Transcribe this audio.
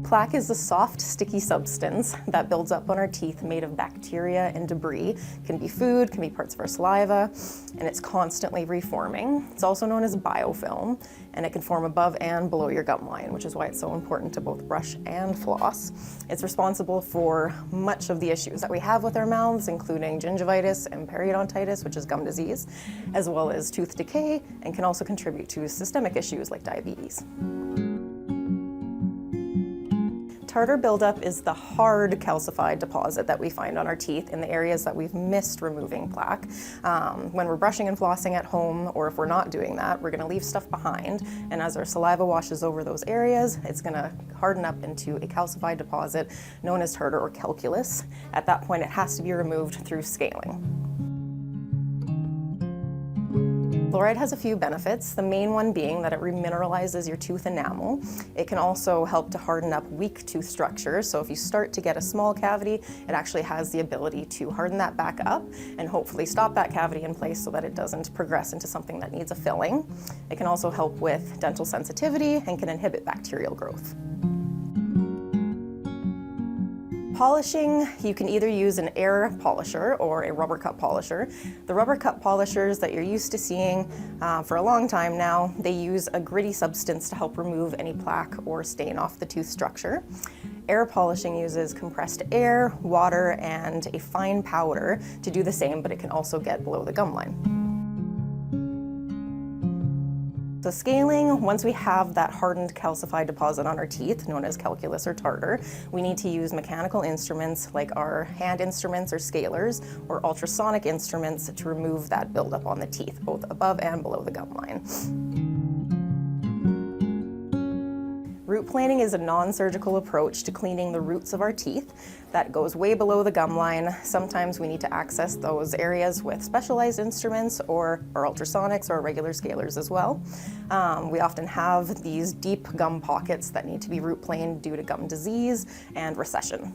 Plaque is a soft, sticky substance that builds up on our teeth made of bacteria and debris. It can be food, can be parts of our saliva, and it's constantly reforming. It's also known as biofilm, and it can form above and below your gum line, which is why it's so important to both brush and floss. It's responsible for much of the issues that we have with our mouths, including gingivitis and periodontitis, which is gum disease, as well as tooth decay, and can also contribute to systemic issues like diabetes. Tartar buildup is the hard calcified deposit that we find on our teeth in the areas that we've missed removing plaque. When we're brushing and flossing at home, or if we're not doing that, we're going to leave stuff behind, and as our saliva washes over those areas, it's going to harden up into a calcified deposit known as tartar or calculus. At that point, it has to be removed through scaling. Fluoride has a few benefits, the main one being that it remineralizes your tooth enamel. It can also help to harden up weak tooth structure, so if you start to get a small cavity, it actually has the ability to harden that back up and hopefully stop that cavity in place so that it doesn't progress into something that needs a filling. It can also help with dental sensitivity and can inhibit bacterial growth. Polishing, you can either use an air polisher or a rubber cup polisher. The rubber cup polishers that you're used to seeing for a long time now, they use a gritty substance to help remove any plaque or stain off the tooth structure. Air polishing uses compressed air, water, and a fine powder to do the same, but it can also get below the gum line. So scaling, once we have that hardened calcified deposit on our teeth, known as calculus or tartar, we need to use mechanical instruments like our hand instruments or scalers, or ultrasonic instruments to remove that buildup on the teeth, both above and below the gum line. Root planing is a non-surgical approach to cleaning the roots of our teeth that goes way below the gum line. Sometimes we need to access those areas with specialized instruments or our ultrasonics or regular scalers as well. We often have these deep gum pockets that need to be root planed due to gum disease and recession.